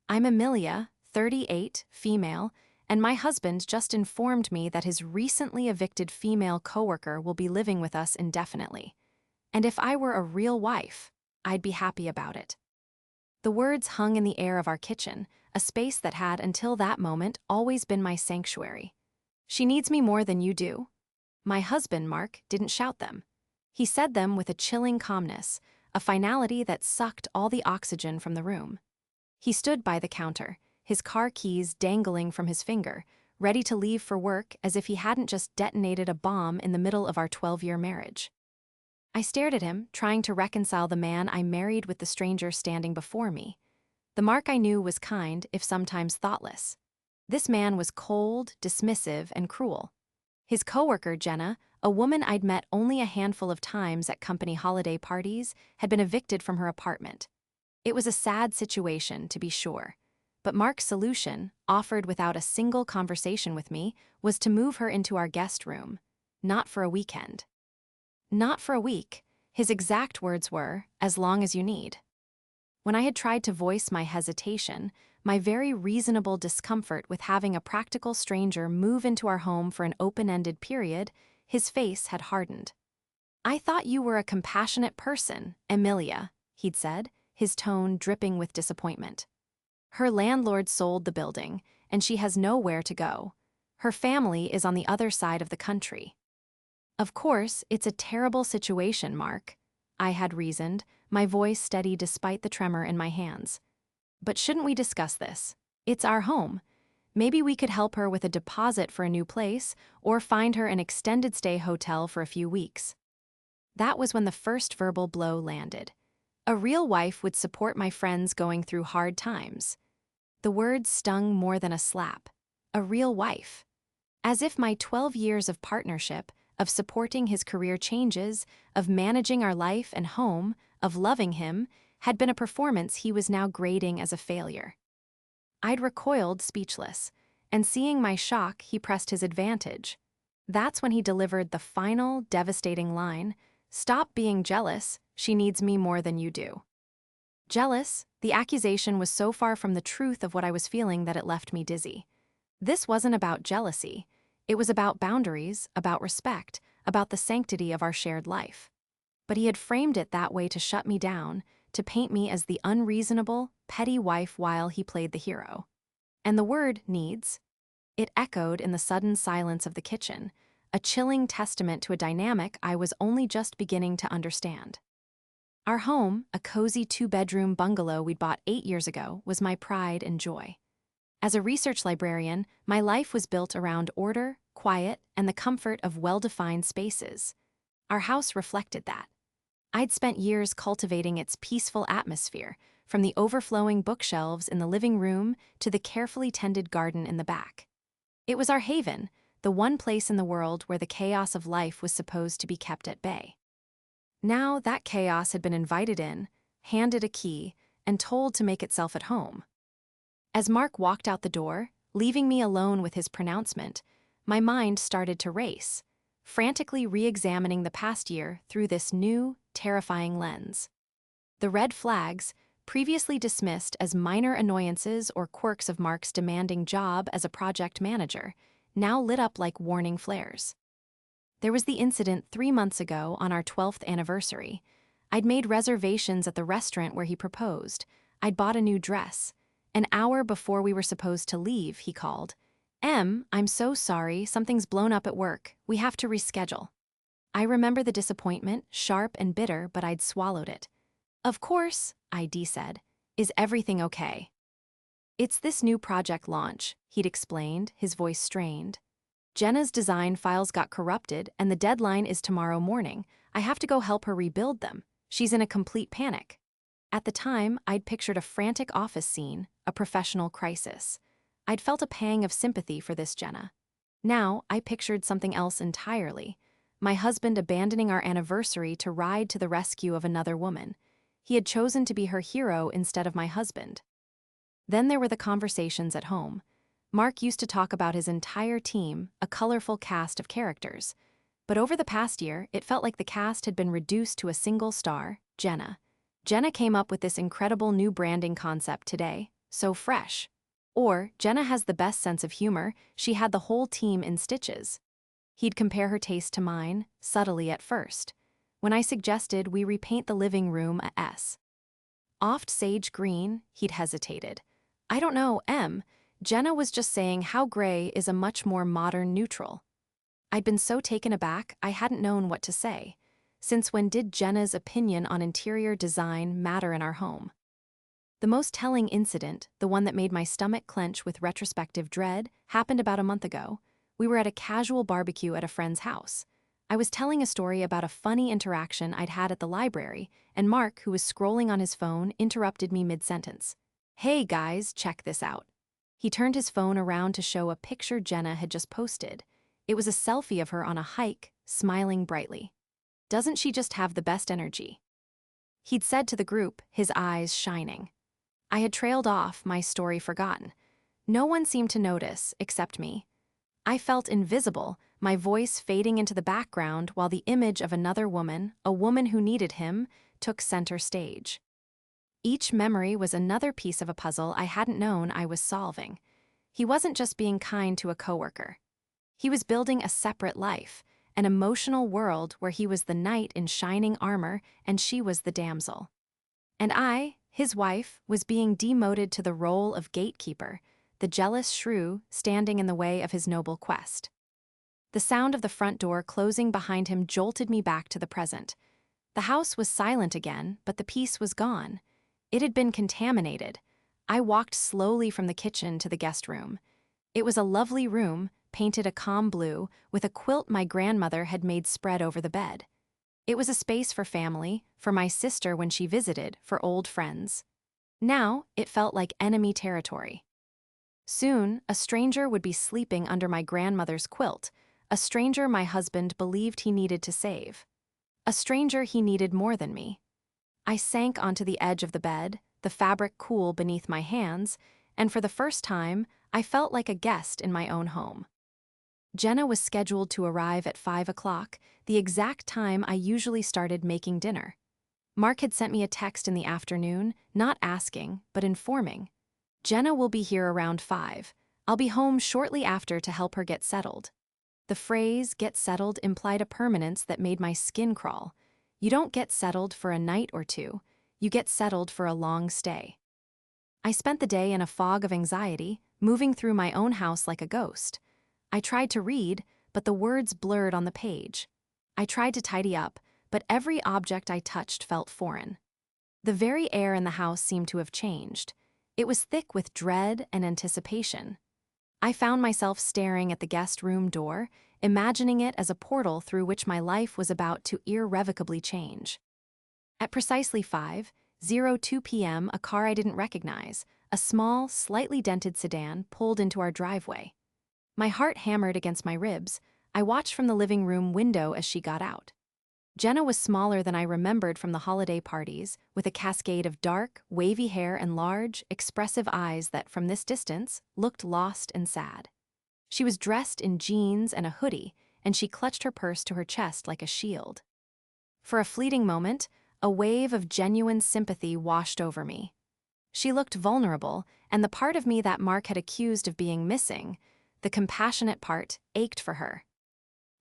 I'm Amelia, 38, female, and my husband just informed me that his recently evicted female coworker will be living with us indefinitely. And if I were a real wife, I'd be happy about it." The words hung in the air of our kitchen, a space that had, until that moment, always been my sanctuary. "She needs me more than you do." My husband, Mark, didn't shout them. He said them with a chilling calmness, a finality that sucked all the oxygen from the room. He stood by the counter, his car keys dangling from his finger, ready to leave for work as if he hadn't just detonated a bomb in the middle of our 12-year marriage. I stared at him, trying to reconcile the man I married with the stranger standing before me. The Mark I knew was kind, if sometimes thoughtless. This man was cold, dismissive, and cruel. His coworker, Jenna, a woman I'd met only a handful of times at company holiday parties, had been evicted from her apartment. It was a sad situation, to be sure, but Mark's solution, offered without a single conversation with me, was to move her into our guest room. Not for a weekend. Not for a week. His exact words were, "as long as you need." When I had tried to voice my hesitation, my very reasonable discomfort with having a practical stranger move into our home for an open-ended period, his face had hardened. "I thought you were a compassionate person, Amelia," he'd said, his tone dripping with disappointment. "Her landlord sold the building, and she has nowhere to go. Her family is on the other side of the country." "Of course, it's a terrible situation, Mark," I had reasoned, my voice steady despite the tremor in my hands. "But shouldn't we discuss this? It's our home. Maybe we could help her with a deposit for a new place, or find her an extended stay hotel for a few weeks." That was when the first verbal blow landed. A real wife would support my friends going through hard times. The words stung more than a slap. A real wife. As if my 12 years of partnership, of supporting his career changes, of managing our life and home, of loving him, had been a performance he was now grading as a failure. I'd recoiled speechless, and seeing my shock, he pressed his advantage. That's when he delivered the final, devastating line, "Stop being jealous, she needs me more than you do." Jealous? The accusation was so far from the truth of what I was feeling that it left me dizzy. This wasn't about jealousy. It was about boundaries, about respect, about the sanctity of our shared life. But he had framed it that way to shut me down, to paint me as the unreasonable, petty wife while he played the hero. And the word needs, it echoed in the sudden silence of the kitchen, a chilling testament to a dynamic I was only just beginning to understand. Our home, a cozy 2-bedroom bungalow we'd bought 8 years ago, was my pride and joy. As a research librarian, my life was built around order, quiet, and the comfort of well-defined spaces. Our house reflected that. I'd spent years cultivating its peaceful atmosphere, from the overflowing bookshelves in the living room to the carefully tended garden in the back. It was our haven, the one place in the world where the chaos of life was supposed to be kept at bay. Now that chaos had been invited in, handed a key, and told to make itself at home. As Mark walked out the door, leaving me alone with his pronouncement, my mind started to race, frantically re-examining the past year through this new, terrifying lens. The red flags, previously dismissed as minor annoyances or quirks of Mark's demanding job as a project manager, now lit up like warning flares. There was the incident 3 months ago on our 12th anniversary. I'd made reservations at the restaurant where he proposed. I'd bought a new dress. An hour before we were supposed to leave, he called. I'm so sorry, something's blown up at work. We have to reschedule." I remember the disappointment, sharp and bitter, but I'd swallowed it. "Of course," I said. "Is everything okay?" "It's this new project launch," he'd explained, his voice strained. "Jenna's design files got corrupted, and the deadline is tomorrow morning. I have to go help her rebuild them. She's in a complete panic." At the time, I'd pictured a frantic office scene, a professional crisis. I'd felt a pang of sympathy for this Jenna. Now, I pictured something else entirely. My husband abandoning our anniversary to ride to the rescue of another woman. He had chosen to be her hero instead of my husband. Then there were the conversations at home. Mark used to talk about his entire team, a colorful cast of characters. But over the past year, it felt like the cast had been reduced to a single star, Jenna. Jenna came up with this incredible new branding concept today, so fresh. Or, Jenna has the best sense of humor, she had the whole team in stitches. He'd compare her taste to mine, subtly at first. When I suggested we repaint the living room a S. Oft sage green, he'd hesitated. I don't know, Jenna was just saying how gray is a much more modern neutral. I'd been so taken aback, I hadn't known what to say. Since when did Jenna's opinion on interior design matter in our home? The most telling incident, the one that made my stomach clench with retrospective dread, happened about a month ago. We were at a casual barbecue at a friend's house. I was telling a story about a funny interaction I'd had at the library, and Mark, who was scrolling on his phone, interrupted me mid-sentence. Hey guys, check this out. He turned his phone around to show a picture Jenna had just posted. It was a selfie of her on a hike, smiling brightly. Doesn't she just have the best energy? He'd said to the group, his eyes shining. I had trailed off, my story forgotten. No one seemed to notice, except me. I felt invisible, my voice fading into the background while the image of another woman, a woman who needed him, took center stage. Each memory was another piece of a puzzle I hadn't known I was solving. He wasn't just being kind to a coworker. He was building a separate life, an emotional world where he was the knight in shining armor and she was the damsel. And I, his wife, was being demoted to the role of gatekeeper, the jealous shrew standing in the way of his noble quest. The sound of the front door closing behind him jolted me back to the present. The house was silent again, but the peace was gone. It had been contaminated. I walked slowly from the kitchen to the guest room. It was a lovely room, painted a calm blue, with a quilt my grandmother had made spread over the bed. It was a space for family, for my sister when she visited, for old friends. Now, it felt like enemy territory. Soon, a stranger would be sleeping under my grandmother's quilt, a stranger my husband believed he needed to save. A stranger he needed more than me. I sank onto the edge of the bed, the fabric cool beneath my hands, and for the first time, I felt like a guest in my own home. Jenna was scheduled to arrive at 5 o'clock, the exact time I usually started making dinner. Mark had sent me a text in the afternoon, not asking, but informing. Jenna will be here around 5. I'll be home shortly after to help her get settled. The phrase, get settled, implied a permanence that made my skin crawl. You don't get settled for a night or two, you get settled for a long stay. I spent the day in a fog of anxiety, moving through my own house like a ghost. I tried to read, but the words blurred on the page. I tried to tidy up, but every object I touched felt foreign. The very air in the house seemed to have changed. It was thick with dread and anticipation. I found myself staring at the guest room door, imagining it as a portal through which my life was about to irrevocably change. At precisely 5:02 p.m., a car I didn't recognize, a small, slightly dented sedan, pulled into our driveway. My heart hammered against my ribs. I watched from the living room window as she got out. Jenna was smaller than I remembered from the holiday parties, with a cascade of dark, wavy hair and large, expressive eyes that, from this distance, looked lost and sad. She was dressed in jeans and a hoodie, and she clutched her purse to her chest like a shield. For a fleeting moment, a wave of genuine sympathy washed over me. She looked vulnerable, and the part of me that Mark had accused of being missing, the compassionate part, ached for her.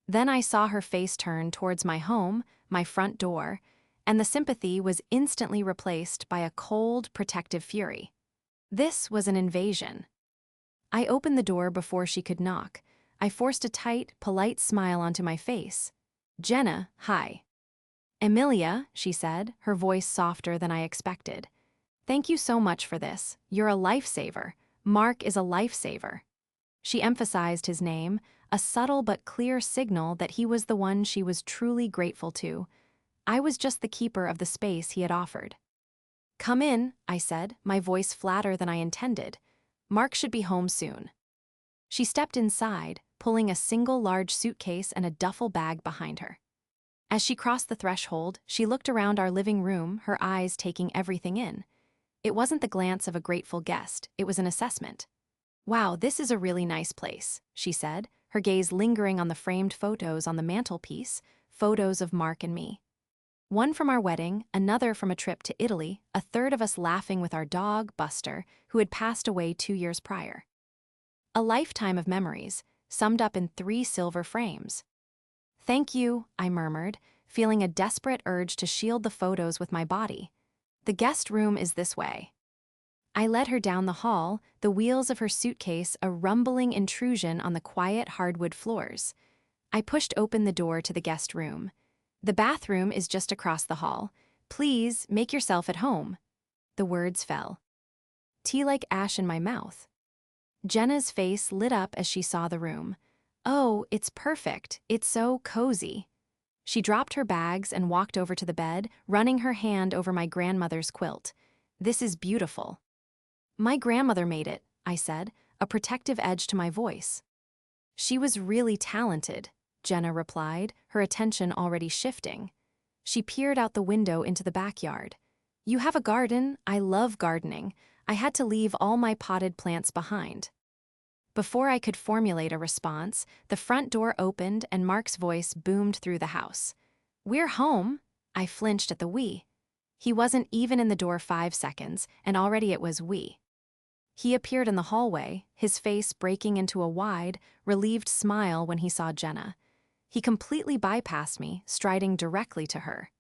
Then I saw her face turn towards my home, my front door, and the sympathy was instantly replaced by a cold, protective fury. This was an invasion. I opened the door before she could knock. I forced a tight, polite smile onto my face. Jenna, hi. Emilia, she said, her voice softer than I expected. Thank you so much for this. You're a lifesaver. Mark is a lifesaver. She emphasized his name, a subtle but clear signal that he was the one she was truly grateful to. I was just the keeper of the space he had offered. Come in, I said, my voice flatter than I intended. Mark should be home soon. She stepped inside, pulling a single large suitcase and a duffel bag behind her. As she crossed the threshold, she looked around our living room, her eyes taking everything in. It wasn't the glance of a grateful guest, it was an assessment. Wow, this is a really nice place, she said, her gaze lingering on the framed photos on the mantelpiece, photos of Mark and me. One from our wedding, another from a trip to Italy, a third of us laughing with our dog, Buster, who had passed away 2 years prior. A lifetime of memories, summed up in 3 silver frames. "Thank you," I murmured, feeling a desperate urge to shield the photos with my body. "The guest room is this way." I led her down the hall, the wheels of her suitcase a rumbling intrusion on the quiet hardwood floors. I pushed open the door to the guest room. "The bathroom is just across the hall. Please make yourself at home." The words fell. Tea like ash in my mouth. Jenna's face lit up as she saw the room. "Oh, it's perfect. It's so cozy." She dropped her bags and walked over to the bed, running her hand over my grandmother's quilt. "This is beautiful." "My grandmother made it," I said, a protective edge to my voice. "She was really talented," Jenna replied, her attention already shifting. She peered out the window into the backyard. "You have a garden? I love gardening. I had to leave all my potted plants behind." Before I could formulate a response, the front door opened and Mark's voice boomed through the house. "We're home." I flinched at the "we." He wasn't even in the door 5 seconds, and already it was "we." He appeared in the hallway, his face breaking into a wide, relieved smile when he saw Jenna. He completely bypassed me, striding directly to her.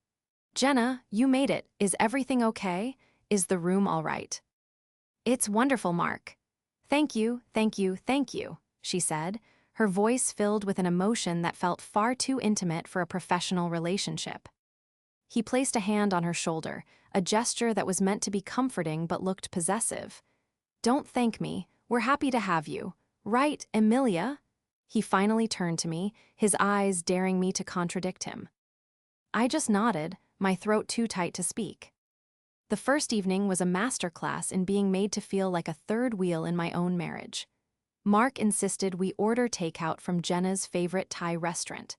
"Jenna, you made it. Is everything okay? Is the room all right?" "It's wonderful, Mark." "Thank you, thank you, thank you," she said, her voice filled with an emotion that felt far too intimate for a professional relationship. He placed a hand on her shoulder, a gesture that was meant to be comforting but looked possessive. "Don't thank me. We're happy to have you. Right, Emilia?" He finally turned to me, his eyes daring me to contradict him. I just nodded, my throat too tight to speak. The first evening was a masterclass in being made to feel like a third wheel in my own marriage. Mark insisted we order takeout from Jenna's favorite Thai restaurant.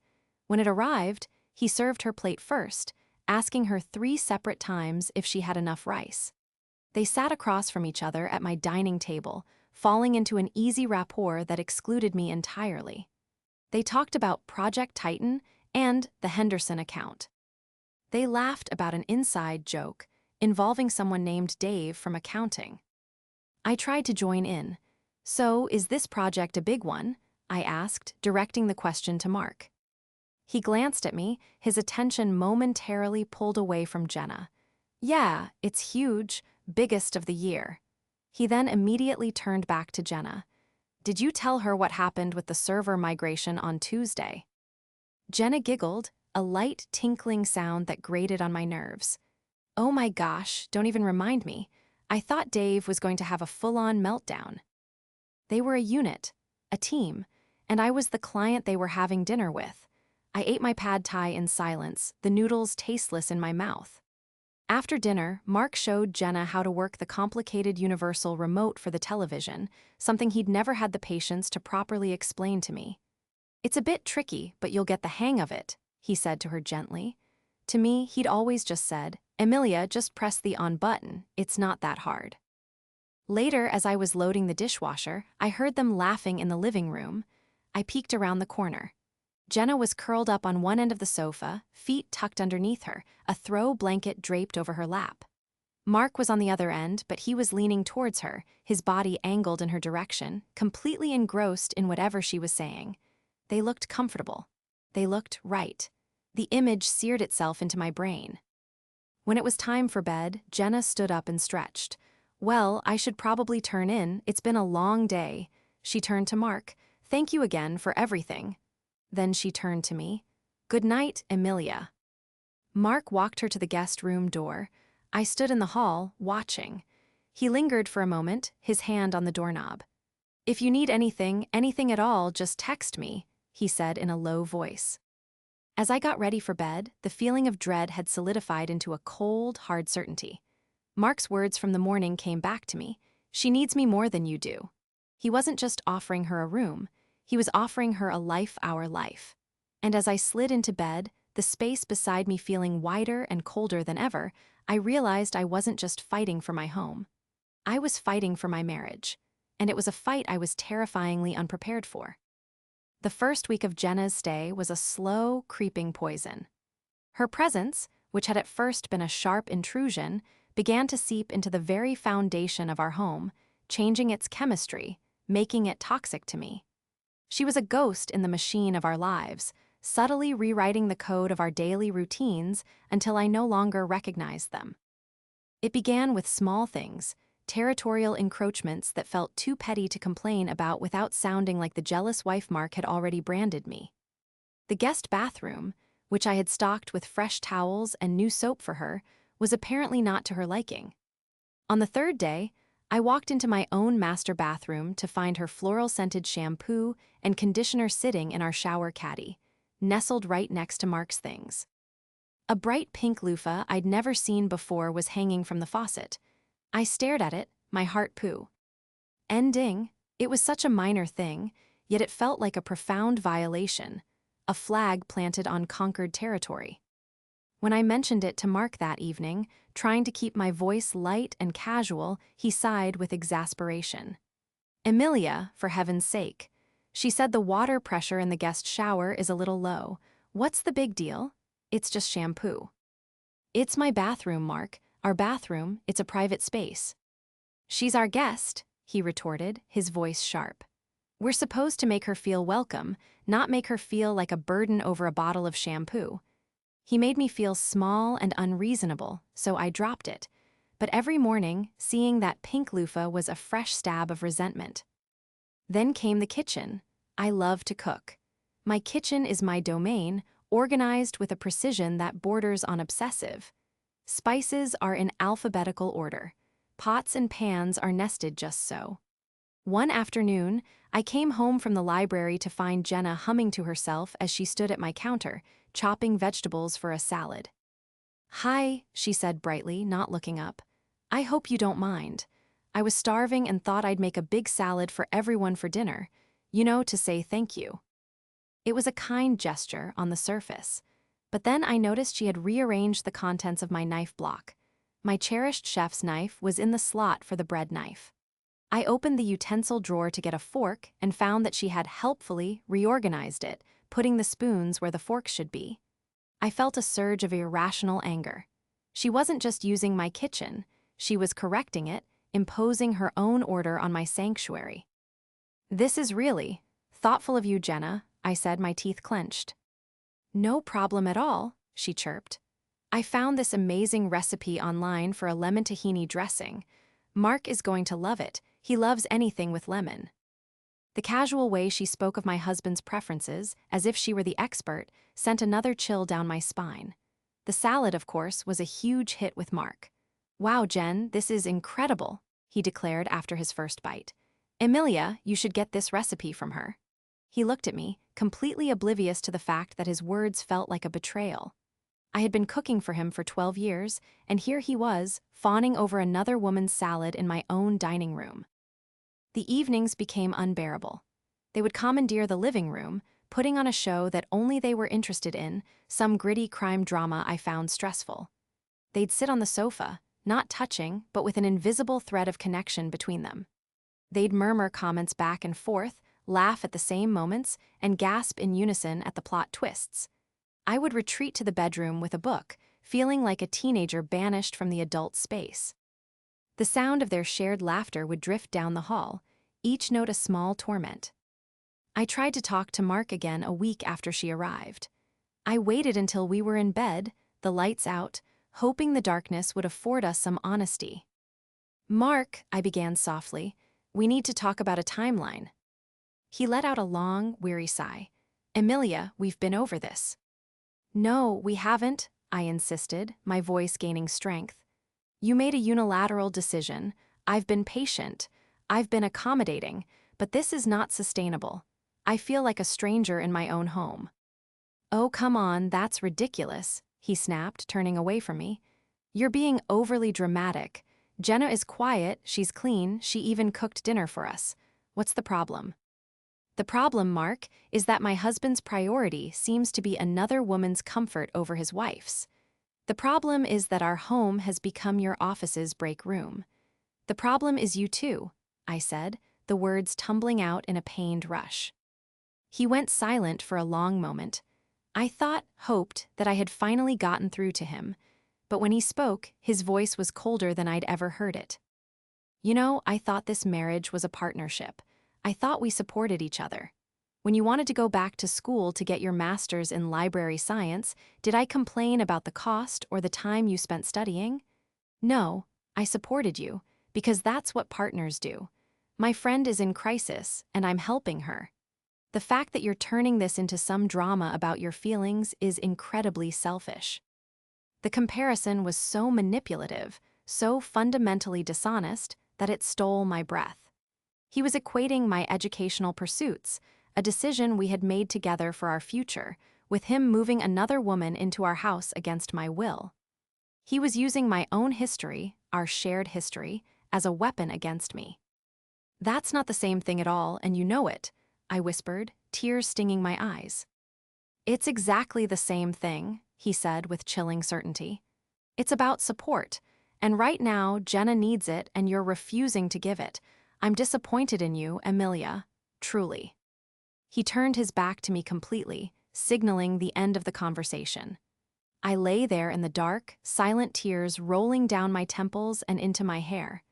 When it arrived, he served her plate first, asking her 3 separate times if she had enough rice. They sat across from each other at my dining table, falling into an easy rapport that excluded me entirely. They talked about Project Titan and the Henderson account. They laughed about an inside joke involving someone named Dave from accounting. I tried to join in. "So, is this project a big one?" I asked, directing the question to Mark. He glanced at me, his attention momentarily pulled away from Jenna. "Yeah, it's huge, biggest of the year." He then immediately turned back to Jenna. "Did you tell her what happened with the server migration on Tuesday?" Jenna giggled, a light tinkling sound that grated on my nerves. "Oh my gosh, don't even remind me. I thought Dave was going to have a full-on meltdown." They were a unit, a team, and I was the client they were having dinner with. I ate my pad thai in silence, the noodles tasteless in my mouth. After dinner, Mark showed Jenna how to work the complicated universal remote for the television, something he'd never had the patience to properly explain to me. "It's a bit tricky, but you'll get the hang of it," he said to her gently. To me, he'd always just said, "Emilia, just press the on button, it's not that hard." Later, as I was loading the dishwasher, I heard them laughing in the living room. I peeked around the corner. Jenna was curled up on one end of the sofa, feet tucked underneath her, a throw blanket draped over her lap. Mark was on the other end, but he was leaning towards her, his body angled in her direction, completely engrossed in whatever she was saying. They looked comfortable. They looked right. The image seared itself into my brain. When it was time for bed, Jenna stood up and stretched. "Well, I should probably turn in. It's been a long day." She turned to Mark. "Thank you again for everything." Then she turned to me. "Good night, Emilia." Mark walked her to the guest room door. I stood in the hall, watching. He lingered for a moment, his hand on the doorknob. "If you need anything, anything at all, just text me," he said in a low voice. As I got ready for bed, the feeling of dread had solidified into a cold, hard certainty. Mark's words from the morning came back to me. "She needs me more than you do." He wasn't just offering her a room, he was offering her a life our life. And as I slid into bed, the space beside me feeling wider and colder than ever, I realized I wasn't just fighting for my home. I was fighting for my marriage. And it was a fight I was terrifyingly unprepared for. The first week of Jenna's stay was a slow, creeping poison. Her presence, which had at first been a sharp intrusion, began to seep into the very foundation of our home, changing its chemistry, making it toxic to me. She was a ghost in the machine of our lives, subtly rewriting the code of our daily routines until I no longer recognized them. It began with small things, territorial encroachments that felt too petty to complain about without sounding like the jealous wife Mark had already branded me. The guest bathroom, which I had stocked with fresh towels and new soap for her, was apparently not to her liking. On the third day, I walked into my own master bathroom to find her floral-scented shampoo and conditioner sitting in our shower caddy, nestled right next to Mark's things. A bright pink loofah I'd never seen before was hanging from the faucet. I stared at it, my heart ending. It was such a minor thing, yet it felt like a profound violation, a flag planted on conquered territory. When I mentioned it to Mark that evening, trying to keep my voice light and casual, he sighed with exasperation. "Emilia, for heaven's sake. She said the water pressure in the guest shower is a little low. What's the big deal? It's just shampoo." "It's my bathroom, Mark. Our bathroom, it's a private space." "She's our guest," he retorted, his voice sharp. "We're supposed to make her feel welcome, not make her feel like a burden over a bottle of shampoo." He made me feel small and unreasonable, so I dropped it. But every morning, seeing that pink loofah was a fresh stab of resentment. Then came the kitchen. I love to cook. My kitchen is my domain, organized with a precision that borders on obsessive. Spices are in alphabetical order. Pots and pans are nested just so. One afternoon, I came home from the library to find Jenna humming to herself as she stood at my counter, chopping vegetables for a salad. "Hi," she said brightly, not looking up. "I hope you don't mind. I was starving and thought I'd make a big salad for everyone for dinner, to say thank you." It was a kind gesture on the surface, but then I noticed she had rearranged the contents of my knife block. My cherished chef's knife was in the slot for the bread knife. I opened the utensil drawer to get a fork and found that she had helpfully reorganized it, putting the spoons where the forks should be. I felt a surge of irrational anger. She wasn't just using my kitchen, she was correcting it, imposing her own order on my sanctuary. "This is really thoughtful of you, Jenna," I said, my teeth clenched. "No problem at all," she chirped. "I found this amazing recipe online for a lemon tahini dressing. Mark is going to love it. He loves anything with lemon." The casual way she spoke of my husband's preferences, as if she were the expert, sent another chill down my spine. The salad, of course, was a huge hit with Mark. "Wow, Jen, this is incredible," he declared after his first bite. "Emilia, you should get this recipe from her." He looked at me, completely oblivious to the fact that his words felt like a betrayal. I had been cooking for him for 12 years, and here he was, fawning over another woman's salad in my own dining room. The evenings became unbearable. They would commandeer the living room, putting on a show that only they were interested in, some gritty crime drama I found stressful. They'd sit on the sofa, not touching, but with an invisible thread of connection between them. They'd murmur comments back and forth, laugh at the same moments, and gasp in unison at the plot twists. I would retreat to the bedroom with a book, feeling like a teenager banished from the adult space. The sound of their shared laughter would drift down the hall, each note a small torment. I tried to talk to Mark again a week after she arrived. I waited until we were in bed, the lights out, hoping the darkness would afford us some honesty. "Mark," I began softly, "we need to talk about a timeline." He let out a long, weary sigh. "Emilia, we've been over this." "No, we haven't," I insisted, my voice gaining strength. "You made a unilateral decision. I've been patient. I've been accommodating, but this is not sustainable. I feel like a stranger in my own home." "Oh, come on, that's ridiculous," he snapped, turning away from me. "You're being overly dramatic. Jenna is quiet, she's clean, she even cooked dinner for us. What's the problem?" "The problem, Mark, is that my husband's priority seems to be another woman's comfort over his wife's. The problem is that our home has become your office's break room. The problem is you too," I said, the words tumbling out in a pained rush. He went silent for a long moment. I hoped that I had finally gotten through to him, but when he spoke, his voice was colder than I'd ever heard it. You know, I thought this marriage was a partnership. I thought we supported each other. When you wanted to go back to school to get your master's in library science, did I complain about the cost or the time you spent studying? No, I supported you, because that's what partners do. My friend is in crisis, and I'm helping her. The fact that you're turning this into some drama about your feelings is incredibly selfish. The comparison was so manipulative, so fundamentally dishonest, that it stole my breath. He was equating my educational pursuits, a decision we had made together for our future, with him moving another woman into our house against my will. He was using my own history, our shared history, as a weapon against me. That's not the same thing at all, and you know it, I whispered, tears stinging my eyes. It's exactly the same thing, he said with chilling certainty. It's about support, and right now Jenna needs it and you're refusing to give it. I'm disappointed in you, Emilia, truly. He turned his back to me completely, signaling the end of the conversation. I lay there in the dark, silent tears rolling down my temples and into my hair.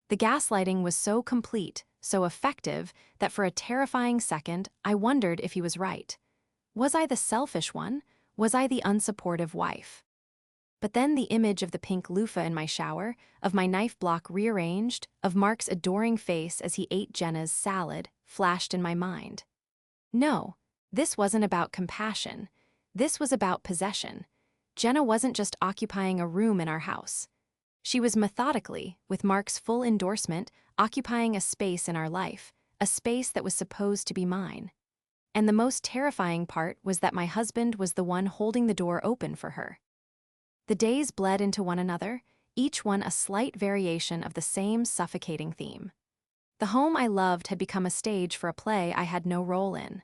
The gaslighting was so complete, so effective, that for a terrifying second, I wondered if he was right. Was I the selfish one? Was I the unsupportive wife? But then the image of the pink loofah in my shower, of my knife block rearranged, of Mark's adoring face as he ate Jenna's salad, flashed in my mind. No, this wasn't about compassion. This was about possession. Jenna wasn't just occupying a room in our house. She was methodically, with Mark's full endorsement, occupying a space in our life, a space that was supposed to be mine. And the most terrifying part was that my husband was the one holding the door open for her. The days bled into one another, each one a slight variation of the same suffocating theme. The home I loved had become a stage for a play I had no role in.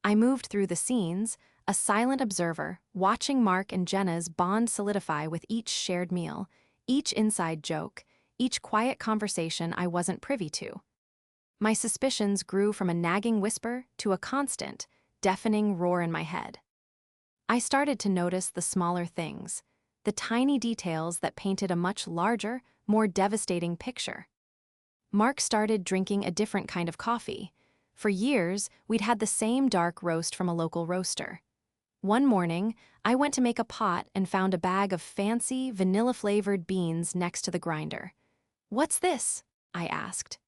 I moved through the scenes, a silent observer, watching Mark and Jenna's bond solidify with each shared meal, each inside joke, each quiet conversation I wasn't privy to. My suspicions grew from a nagging whisper to a constant, deafening roar in my head. I started to notice the smaller things, the tiny details that painted a much larger, more devastating picture. Mark started drinking a different kind of coffee. For years, we'd had the same dark roast from a local roaster. One morning, I went to make a pot and found a bag of fancy, vanilla-flavored beans next to the grinder. "What's this?" I asked.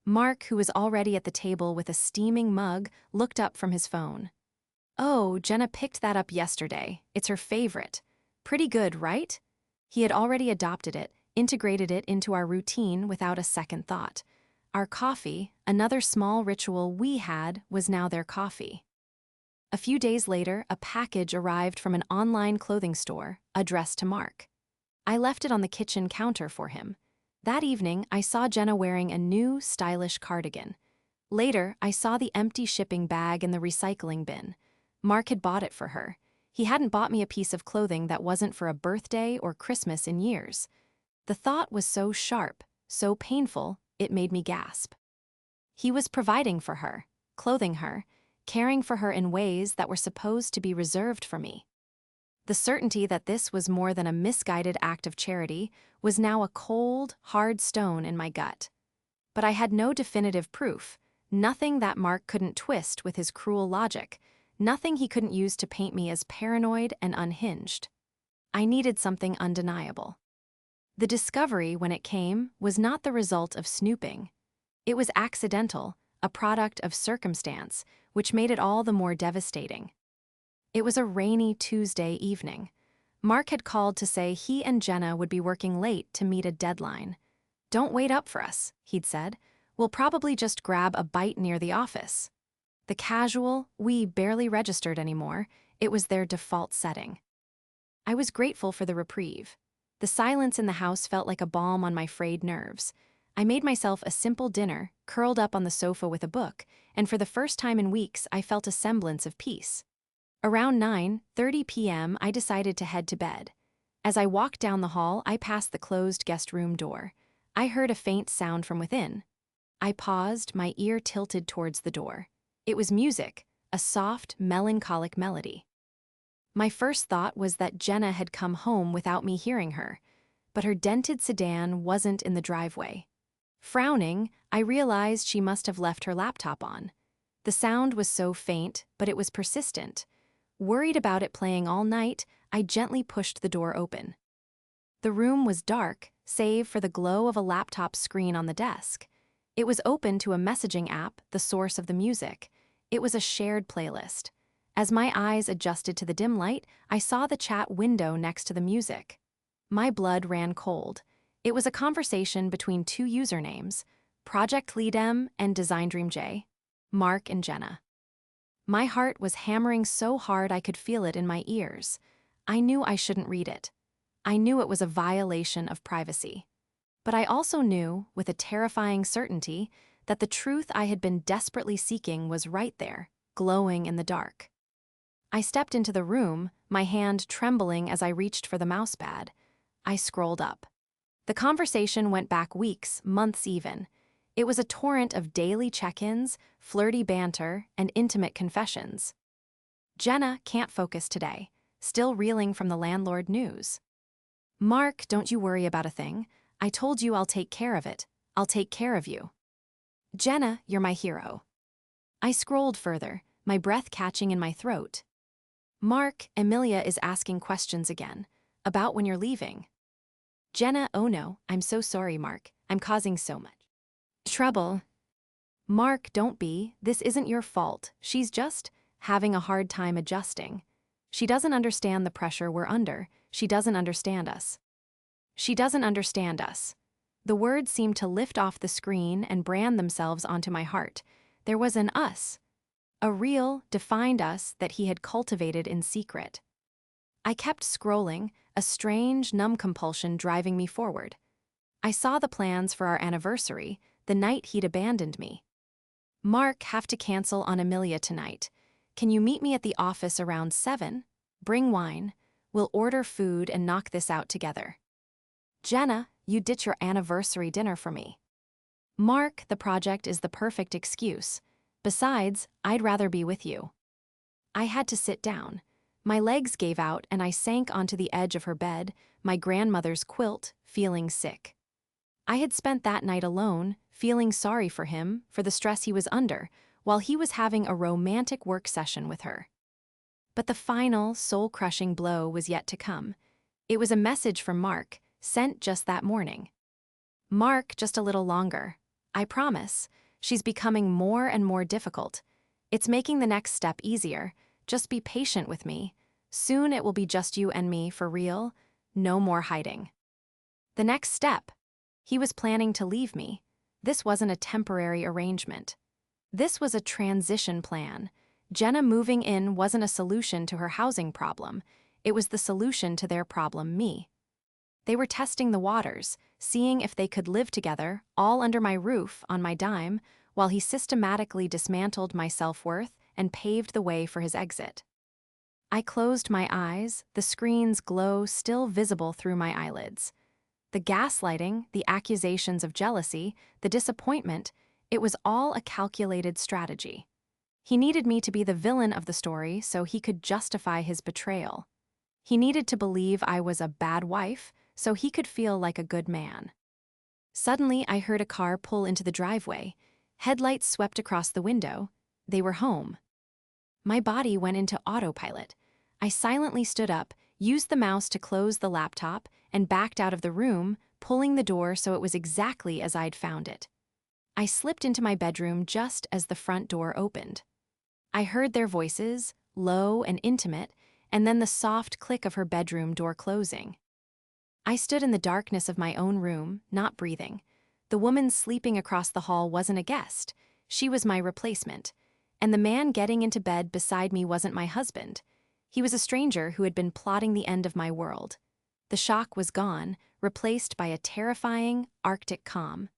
Mark, who was already at the table with a steaming mug, looked up from his phone. "Oh, Jenna picked that up yesterday. It's her favorite. Pretty good, right?" He had already adopted it, integrated it into our routine without a second thought. Our coffee, another small ritual we had, was now their coffee. A few days later, a package arrived from an online clothing store, addressed to Mark. I left it on the kitchen counter for him. That evening, I saw Jenna wearing a new, stylish cardigan. Later, I saw the empty shipping bag in the recycling bin. Mark had bought it for her. He hadn't bought me a piece of clothing that wasn't for a birthday or Christmas in years. The thought was so sharp, so painful, it made me gasp. He was providing for her, clothing her, caring for her in ways that were supposed to be reserved for me. The certainty that this was more than a misguided act of charity was now a cold, hard stone in my gut. But I had no definitive proof, nothing that Mark couldn't twist with his cruel logic, nothing he couldn't use to paint me as paranoid and unhinged. I needed something undeniable. The discovery, when it came, was not the result of snooping. It was accidental, a product of circumstance, which made it all the more devastating. It was a rainy Tuesday evening. Mark had called to say he and Jenna would be working late to meet a deadline. "Don't wait up for us," he'd said. "We'll probably just grab a bite near the office." The casual, we barely registered anymore. It was their default setting. I was grateful for the reprieve. The silence in the house felt like a balm on my frayed nerves. I made myself a simple dinner, curled up on the sofa with a book, and for the first time in weeks I felt a semblance of peace. Around 9:30 p.m. I decided to head to bed. As I walked down the hall, I passed the closed guest room door. I heard a faint sound from within. I paused, my ear tilted towards the door. It was music, a soft, melancholic melody. My first thought was that Jenna had come home without me hearing her, but her dented sedan wasn't in the driveway. Frowning, I realized she must have left her laptop on. The sound was so faint, but it was persistent. Worried about it playing all night, I gently pushed the door open. The room was dark, save for the glow of a laptop screen on the desk. It was open to a messaging app, the source of the music. It was a shared playlist. As my eyes adjusted to the dim light, I saw the chat window next to the music. My blood ran cold. It was a conversation between two usernames, Project Lead M and Design Dream J, Mark and Jenna. My heart was hammering so hard I could feel it in my ears. I knew I shouldn't read it. I knew it was a violation of privacy. But I also knew, with a terrifying certainty, that the truth I had been desperately seeking was right there, glowing in the dark. I stepped into the room, my hand trembling as I reached for the mousepad. I scrolled up. The conversation went back weeks, months even. It was a torrent of daily check-ins, flirty banter, and intimate confessions. Jenna can't focus today, still reeling from the landlord news. Mark, don't you worry about a thing. I told you I'll take care of it. I'll take care of you. Jenna, you're my hero. I scrolled further, my breath catching in my throat. Mark, Emilia is asking questions again, about when you're leaving. Jenna, oh no, I'm so sorry, Mark. I'm causing so much trouble. Mark, don't be. This isn't your fault. She's just having a hard time adjusting. She doesn't understand the pressure we're under. She doesn't understand us. She doesn't understand us. The words seemed to lift off the screen and brand themselves onto my heart. There was an us. A real, defined us that he had cultivated in secret. I kept scrolling, a strange, numb compulsion driving me forward. I saw the plans for our anniversary, the night he'd abandoned me. Mark, have to cancel on Emilia tonight. Can you meet me at the office around 7? Bring wine. We'll order food and knock this out together. Jenna, you ditch your anniversary dinner for me. Mark, the project is the perfect excuse. Besides, I'd rather be with you. I had to sit down. My legs gave out and I sank onto the edge of her bed, my grandmother's quilt, feeling sick. I had spent that night alone, feeling sorry for him, for the stress he was under, while he was having a romantic work session with her. But the final, soul-crushing blow was yet to come. It was a message from Mark, sent just that morning. Mark, just a little longer. I promise. She's becoming more and more difficult. It's making the next step easier. Just be patient with me. Soon it will be just you and me for real. No more hiding. The next step. He was planning to leave me. This wasn't a temporary arrangement. This was a transition plan. Jenna moving in wasn't a solution to her housing problem. It was the solution to their problem, me. They were testing the waters, seeing if they could live together, all under my roof, on my dime, while he systematically dismantled my self-worth and paved the way for his exit. I closed my eyes, the screen's glow still visible through my eyelids. The gaslighting, the accusations of jealousy, the disappointment, it was all a calculated strategy. He needed me to be the villain of the story so he could justify his betrayal. He needed to believe I was a bad wife so he could feel like a good man. Suddenly, I heard a car pull into the driveway. Headlights swept across the window. They were home. My body went into autopilot. I silently stood up, used the mouse to close the laptop, and backed out of the room, pulling the door so it was exactly as I'd found it. I slipped into my bedroom just as the front door opened. I heard their voices, low and intimate, and then the soft click of her bedroom door closing. I stood in the darkness of my own room, not breathing. The woman sleeping across the hall wasn't a guest. She was my replacement. And the man getting into bed beside me wasn't my husband. He was a stranger who had been plotting the end of my world. The shock was gone, replaced by a terrifying, Arctic calm.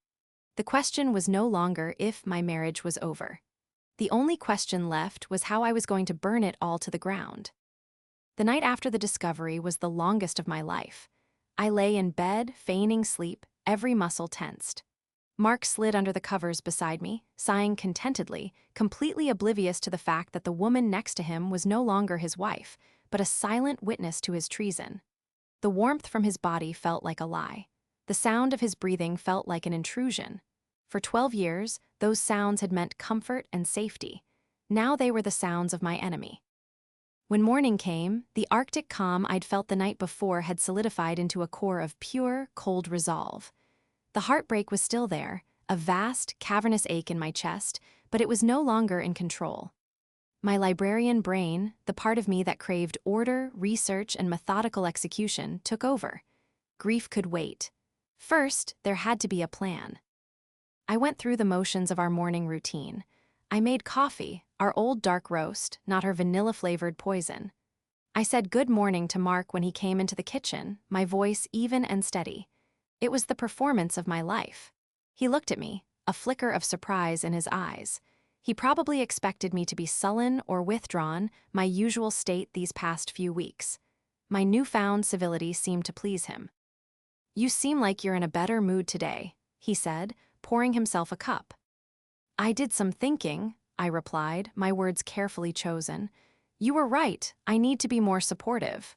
The question was no longer if my marriage was over. The only question left was how I was going to burn it all to the ground. The night after the discovery was the longest of my life. I lay in bed, feigning sleep, every muscle tensed. Mark slid under the covers beside me, sighing contentedly, completely oblivious to the fact that the woman next to him was no longer his wife, but a silent witness to his treason. The warmth from his body felt like a lie. The sound of his breathing felt like an intrusion. For 12 years, those sounds had meant comfort and safety. Now they were the sounds of my enemy. When morning came, the Arctic calm I'd felt the night before had solidified into a core of pure, cold resolve. The heartbreak was still there, a vast, cavernous ache in my chest, but it was no longer in control. My librarian brain, the part of me that craved order, research, and methodical execution, took over. Grief could wait. First, there had to be a plan. I went through the motions of our morning routine. I made coffee, our old dark roast, not her vanilla-flavored poison. I said good morning to Mark when he came into the kitchen, my voice even and steady. It was the performance of my life. He looked at me, a flicker of surprise in his eyes. He probably expected me to be sullen or withdrawn, my usual state these past few weeks. My newfound civility seemed to please him. "You seem like you're in a better mood today," he said, pouring himself a cup. "I did some thinking," I replied, my words carefully chosen. "You were right, I need to be more supportive."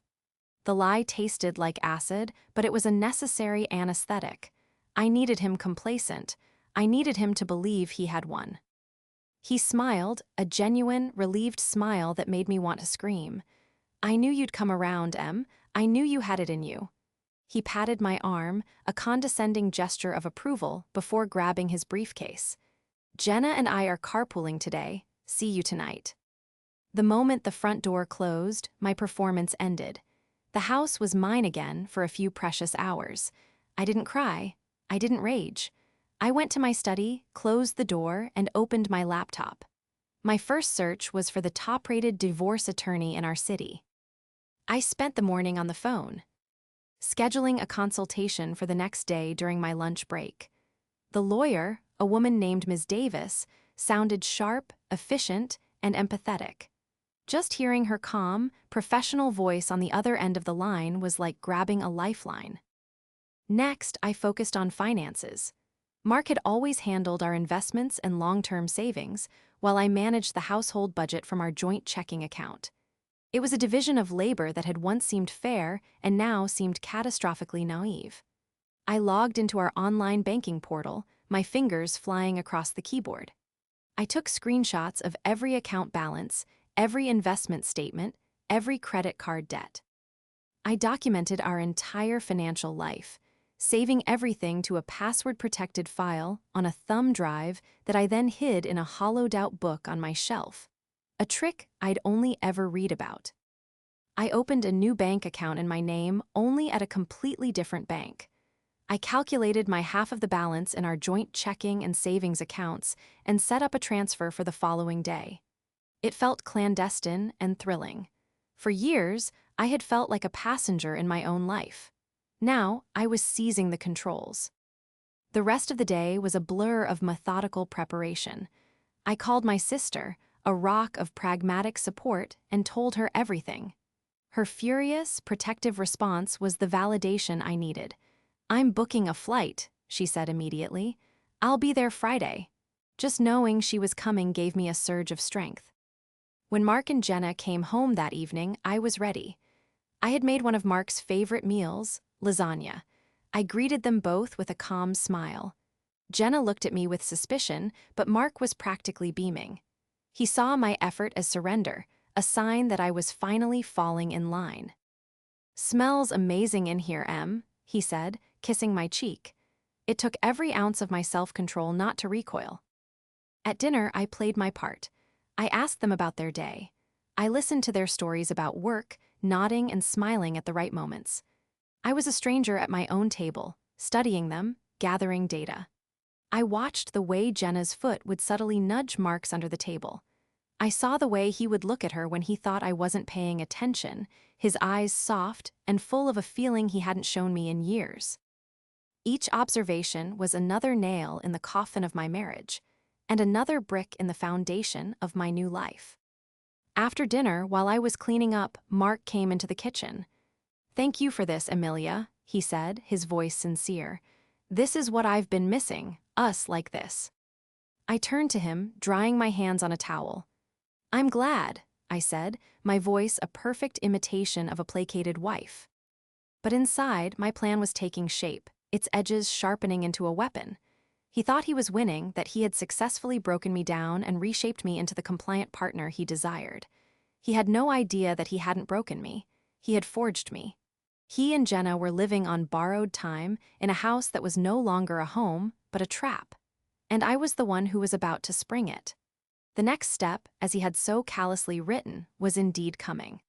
The lie tasted like acid, but it was a necessary anesthetic. I needed him complacent. I needed him to believe he had won. He smiled, a genuine, relieved smile that made me want to scream. "I knew you'd come around, Em. I knew you had it in you." He patted my arm, a condescending gesture of approval, before grabbing his briefcase. "Jenna and I are carpooling today. See you tonight." The moment the front door closed, my performance ended. The house was mine again for a few precious hours. I didn't cry. I didn't rage. I went to my study, closed the door, and opened my laptop. My first search was for the top-rated divorce attorney in our city. I spent the morning on the phone, scheduling a consultation for the next day during my lunch break. The lawyer, a woman named Ms. Davis, sounded sharp, efficient, and empathetic. Just hearing her calm, professional voice on the other end of the line was like grabbing a lifeline. Next, I focused on finances. Mark had always handled our investments and long-term savings, while I managed the household budget from our joint checking account. It was a division of labor that had once seemed fair and now seemed catastrophically naive. I logged into our online banking portal, my fingers flying across the keyboard. I took screenshots of every account balance, every investment statement, every credit card debt. I documented our entire financial life, saving everything to a password-protected file on a thumb drive that I then hid in a hollowed-out book on my shelf, a trick I'd only ever read about. I opened a new bank account in my name, only at a completely different bank. I calculated my half of the balance in our joint checking and savings accounts and set up a transfer for the following day. It felt clandestine and thrilling. For years, I had felt like a passenger in my own life. Now, I was seizing the controls. The rest of the day was a blur of methodical preparation. I called my sister, a rock of pragmatic support, and told her everything. Her furious, protective response was the validation I needed. "I'm booking a flight," she said immediately. "I'll be there Friday." Just knowing she was coming gave me a surge of strength. When Mark and Jenna came home that evening, I was ready. I had made one of Mark's favorite meals, lasagna. I greeted them both with a calm smile. Jenna looked at me with suspicion, but Mark was practically beaming. He saw my effort as surrender, a sign that I was finally falling in line. "Smells amazing in here, Em," he said, kissing my cheek. It took every ounce of my self-control not to recoil. At dinner, I played my part. I asked them about their day. I listened to their stories about work, nodding and smiling at the right moments. I was a stranger at my own table, studying them, gathering data. I watched the way Jenna's foot would subtly nudge Mark's under the table. I saw the way he would look at her when he thought I wasn't paying attention, his eyes soft and full of a feeling he hadn't shown me in years. Each observation was another nail in the coffin of my marriage, and another brick in the foundation of my new life. After dinner, while I was cleaning up, Mark came into the kitchen. "Thank you for this, Amelia," he said, his voice sincere. "This is what I've been missing, us like this." I turned to him, drying my hands on a towel. "I'm glad," I said, my voice a perfect imitation of a placated wife. But inside, my plan was taking shape, its edges sharpening into a weapon. He thought he was winning, that he had successfully broken me down and reshaped me into the compliant partner he desired. He had no idea that he hadn't broken me. He had forged me. He and Jenna were living on borrowed time in a house that was no longer a home, but a trap. And I was the one who was about to spring it. The next step, as he had so callously written, was indeed coming.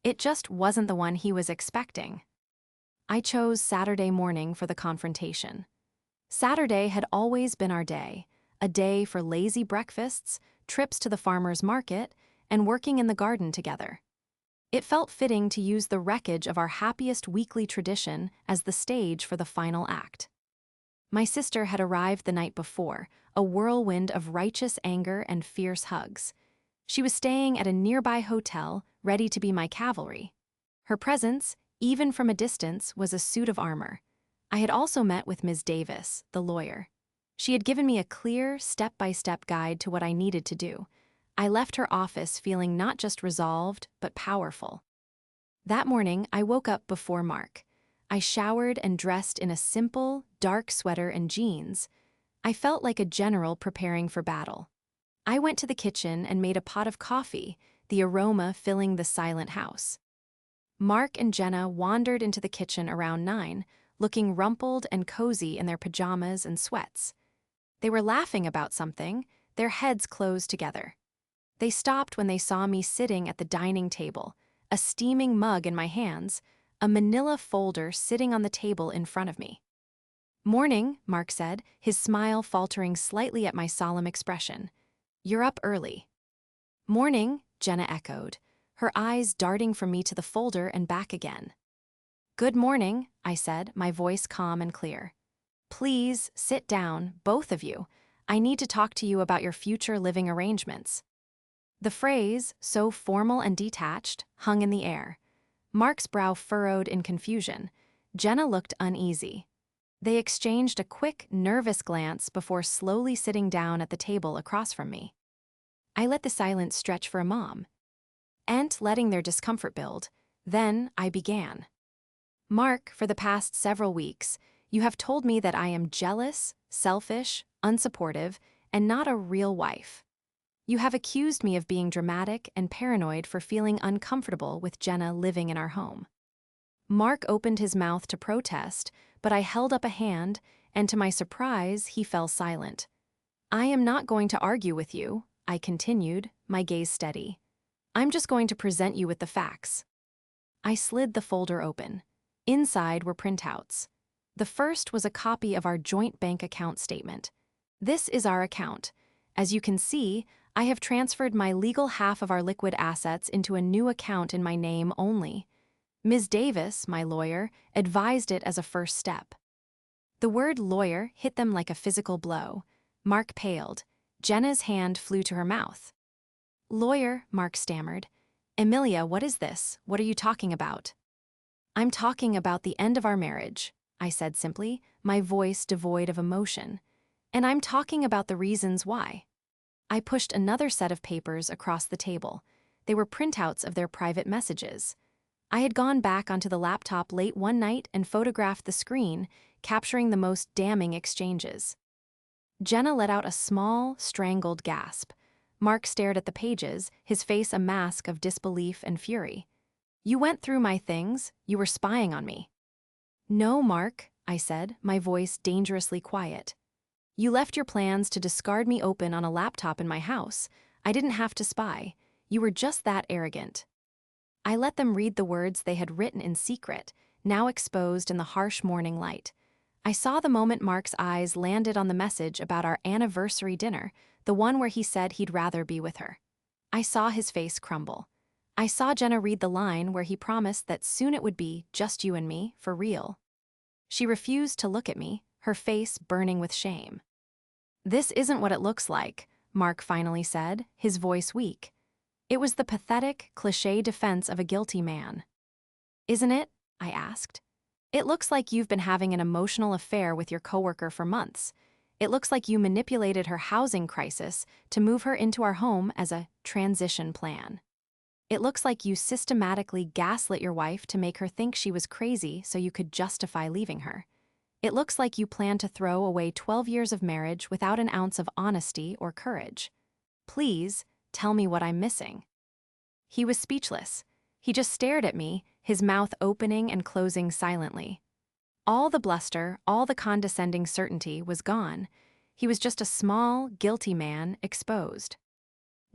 It just wasn't the one he was expecting. I chose Saturday morning for the confrontation. Saturday had always been our day, a day for lazy breakfasts, trips to the farmer's market, and working in the garden together. It felt fitting to use the wreckage of our happiest weekly tradition as the stage for the final act. My sister had arrived the night before, a whirlwind of righteous anger and fierce hugs. She was staying at a nearby hotel, ready to be my cavalry. Her presence, even from a distance, was a suit of armor. I had also met with Ms. Davis, the lawyer. She had given me a clear, step-by-step guide to what I needed to do. I left her office feeling not just resolved, but powerful. That morning, I woke up before Mark. I showered and dressed in a simple, dark sweater and jeans. I felt like a general preparing for battle. I went to the kitchen and made a pot of coffee, the aroma filling the silent house. Mark and Jenna wandered into the kitchen around 9, looking rumpled and cozy in their pajamas and sweats. They were laughing about something, their heads closed together. They stopped when they saw me sitting at the dining table, a steaming mug in my hands, a manila folder sitting on the table in front of me. "Morning," Mark said, his smile faltering slightly at my solemn expression. "You're up early." "Morning," Jenna echoed, her eyes darting from me to the folder and back again. "Good morning," I said, my voice calm and clear. "Please, sit down, both of you. I need to talk to you about your future living arrangements." The phrase, so formal and detached, hung in the air. Mark's brow furrowed in confusion. Jenna looked uneasy. They exchanged a quick, nervous glance before slowly sitting down at the table across from me. I let the silence stretch for a mom, and letting their discomfort build. Then I began. "Mark, for the past several weeks, you have told me that I am jealous, selfish, unsupportive, and not a real wife. You have accused me of being dramatic and paranoid for feeling uncomfortable with Jenna living in our home." Mark opened his mouth to protest, but I held up a hand, and to my surprise, he fell silent. "I am not going to argue with you," I continued, my gaze steady. "I'm just going to present you with the facts." I slid the folder open. Inside were printouts. The first was a copy of our joint bank account statement. "This is our account. As you can see, I have transferred my legal half of our liquid assets into a new account in my name only. Ms. Davis, my lawyer, advised it as a first step." The word lawyer hit them like a physical blow. Mark paled. Jenna's hand flew to her mouth. "Lawyer," Mark stammered. "Emilia, what is this? What are you talking about?" "I'm talking about the end of our marriage," I said simply, my voice devoid of emotion. "And I'm talking about the reasons why." I pushed another set of papers across the table. They were printouts of their private messages. I had gone back onto the laptop late one night and photographed the screen, capturing the most damning exchanges. Jenna let out a small, strangled gasp. Mark stared at the pages, his face a mask of disbelief and fury. "You went through my things. You were spying on me." "No, Mark," I said, my voice dangerously quiet. "You left your plans to discard me open on a laptop in my house. I didn't have to spy. You were just that arrogant." I let them read the words they had written in secret, now exposed in the harsh morning light. I saw the moment Mark's eyes landed on the message about our anniversary dinner, the one where he said he'd rather be with her. I saw his face crumble. I saw Jenna read the line where he promised that soon it would be just you and me, for real. She refused to look at me, her face burning with shame. "This isn't what it looks like," Mark finally said, his voice weak. It was the pathetic, cliché defense of a guilty man. "Isn't it?" I asked. "It looks like you've been having an emotional affair with your coworker for months. It looks like you manipulated her housing crisis to move her into our home as a transition plan." It looks like you systematically gaslit your wife to make her think she was crazy so you could justify leaving her. It looks like you plan to throw away 12 years of marriage without an ounce of honesty or courage. Please, tell me what I'm missing." He was speechless. He just stared at me, his mouth opening and closing silently. All the bluster, all the condescending certainty was gone. He was just a small, guilty man exposed.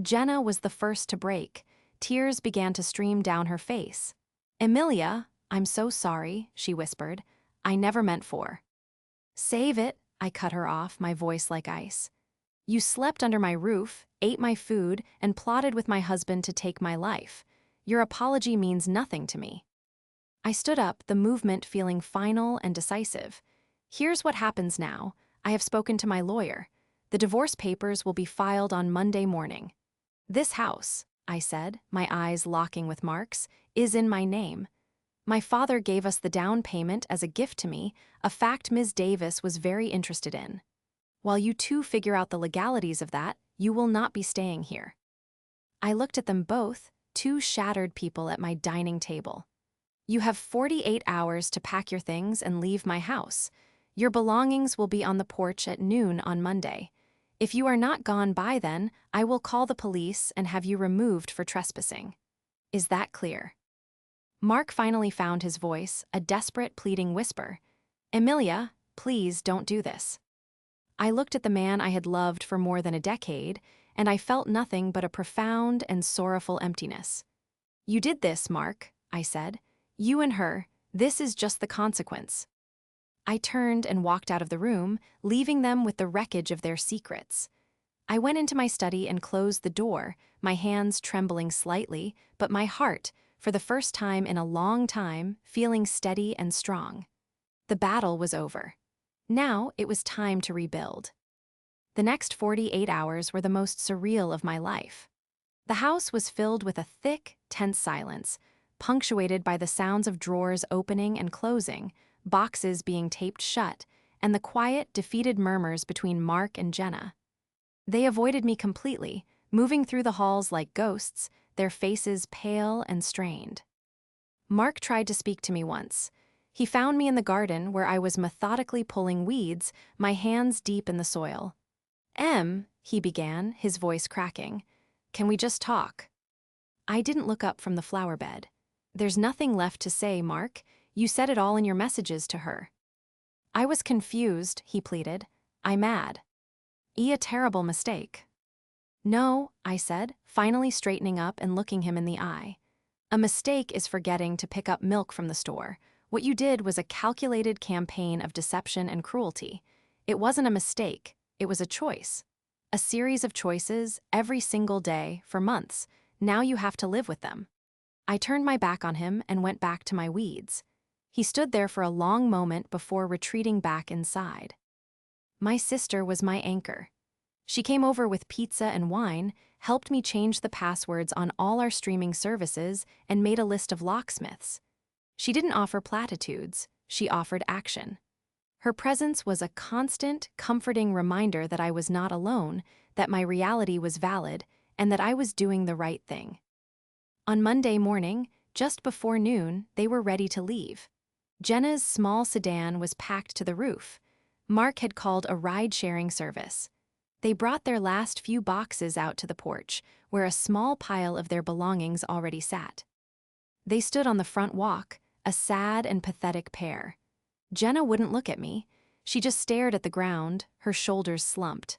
Jenna was the first to break. Tears began to stream down her face. "Emilia, I'm so sorry," she whispered. "I never meant for." "Save it," I cut her off, my voice like ice. "You slept under my roof, ate my food, and plotted with my husband to take my life. Your apology means nothing to me." I stood up, the movement feeling final and decisive. "Here's what happens now. I have spoken to my lawyer. The divorce papers will be filed on Monday morning. This house," I said, my eyes locking with Mark's, "is in my name. My father gave us the down payment as a gift to me, a fact Ms. Davis was very interested in. While you two figure out the legalities of that, you will not be staying here." I looked at them both, two shattered people at my dining table. "You have 48 hours to pack your things and leave my house. Your belongings will be on the porch at noon on Monday. If you are not gone by then, I will call the police and have you removed for trespassing. Is that clear?" Mark finally found his voice, a desperate, pleading whisper. "Emilia, please don't do this." I looked at the man I had loved for more than a decade, and I felt nothing but a profound and sorrowful emptiness. "You did this, Mark," I said. "You and her, this is just the consequence." I turned and walked out of the room, leaving them with the wreckage of their secrets. I went into my study and closed the door, my hands trembling slightly, but my heart, for the first time in a long time, feeling steady and strong. The battle was over. Now it was time to rebuild. The next 48 hours were the most surreal of my life. The house was filled with a thick, tense silence, punctuated by the sounds of drawers opening and closing, boxes being taped shut, and the quiet, defeated murmurs between Mark and Jenna. They avoided me completely, moving through the halls like ghosts, their faces pale and strained. Mark tried to speak to me once. He found me in the garden where I was methodically pulling weeds, my hands deep in the soil. He began, his voice cracking. "Can we just talk?" I didn't look up from the flower bed. "There's nothing left to say, Mark. You said it all in your messages to her." I was confused, he pleaded. "I'm mad. A terrible mistake." "No," I said, finally straightening up and looking him in the eye. "A mistake is forgetting to pick up milk from the store. What you did was a calculated campaign of deception and cruelty. It wasn't a mistake, it was a choice. A series of choices, every single day, for months. Now you have to live with them." I turned my back on him and went back to my weeds. He stood there for a long moment before retreating back inside. My sister was my anchor. She came over with pizza and wine, helped me change the passwords on all our streaming services, and made a list of locksmiths. She didn't offer platitudes, she offered action. Her presence was a constant, comforting reminder that I was not alone, that my reality was valid, and that I was doing the right thing. On Monday morning, just before noon, they were ready to leave. Jenna's small sedan was packed to the roof. Mark had called a ride-sharing service. They brought their last few boxes out to the porch, where a small pile of their belongings already sat. They stood on the front walk, a sad and pathetic pair. Jenna wouldn't look at me. She just stared at the ground, her shoulders slumped.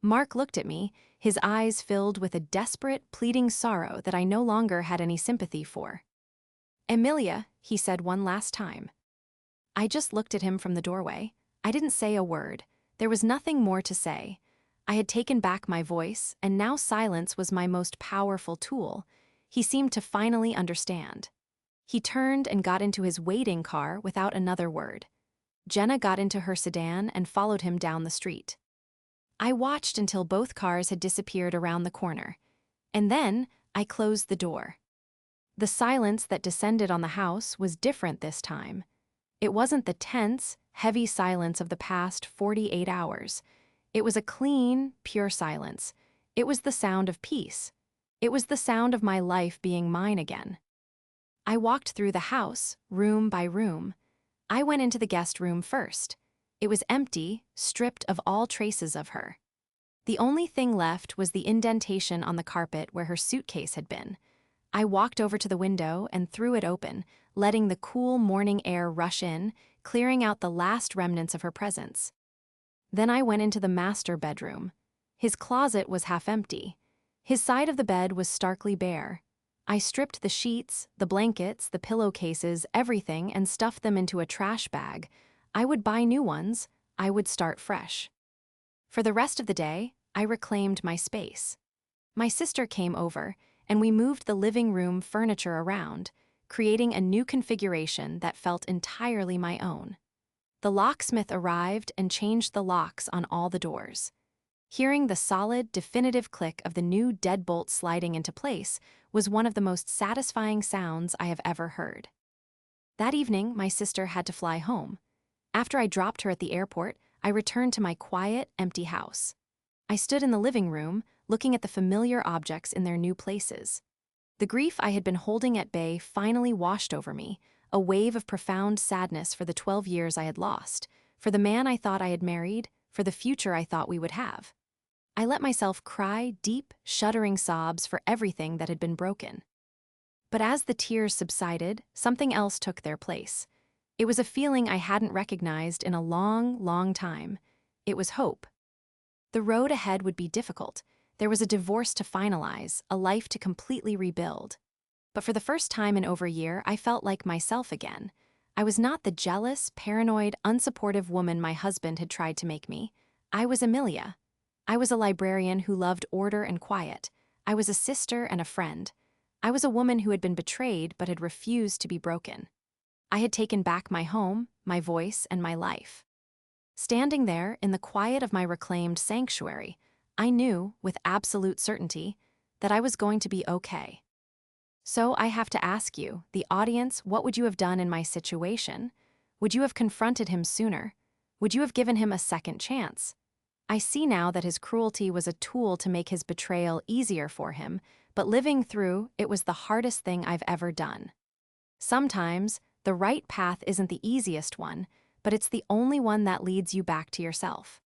Mark looked at me, his eyes filled with a desperate, pleading sorrow that I no longer had any sympathy for. "Emilia," he said one last time. I just looked at him from the doorway. I didn't say a word. There was nothing more to say. I had taken back my voice, and now silence was my most powerful tool. He seemed to finally understand. He turned and got into his waiting car without another word. Jenna got into her sedan and followed him down the street. I watched until both cars had disappeared around the corner. And then I closed the door. The silence that descended on the house was different this time. It wasn't the tense, heavy silence of the past 48 hours. It was a clean, pure silence. It was the sound of peace. It was the sound of my life being mine again. I walked through the house, room by room. I went into the guest room first. It was empty, stripped of all traces of her. The only thing left was the indentation on the carpet where her suitcase had been. I walked over to the window and threw it open, letting the cool morning air rush in, clearing out the last remnants of her presence. Then I went into the master bedroom. His closet was half empty. His side of the bed was starkly bare. I stripped the sheets, the blankets, the pillowcases, everything, and stuffed them into a trash bag. I would buy new ones. I would start fresh. For the rest of the day, I reclaimed my space. My sister came over, and we moved the living room furniture around, creating a new configuration that felt entirely my own. The locksmith arrived and changed the locks on all the doors. Hearing the solid, definitive click of the new deadbolt sliding into place was one of the most satisfying sounds I have ever heard. That evening, my sister had to fly home. After I dropped her at the airport, I returned to my quiet, empty house. I stood in the living room, looking at the familiar objects in their new places. The grief I had been holding at bay finally washed over me, a wave of profound sadness for the 12 years I had lost, for the man I thought I had married, for the future I thought we would have. I let myself cry deep, shuddering sobs for everything that had been broken. But as the tears subsided, something else took their place. It was a feeling I hadn't recognized in a long, long time. It was hope. The road ahead would be difficult. There was a divorce to finalize, a life to completely rebuild. But for the first time in over a year, I felt like myself again. I was not the jealous, paranoid, unsupportive woman my husband had tried to make me. I was Amelia. I was a librarian who loved order and quiet. I was a sister and a friend. I was a woman who had been betrayed but had refused to be broken. I had taken back my home, my voice, and my life. Standing there in the quiet of my reclaimed sanctuary, I knew, with absolute certainty, that I was going to be okay. So I have to ask you, the audience, what would you have done in my situation? Would you have confronted him sooner? Would you have given him a second chance? I see now that his cruelty was a tool to make his betrayal easier for him, but living through it was the hardest thing I've ever done. Sometimes, the right path isn't the easiest one, but it's the only one that leads you back to yourself.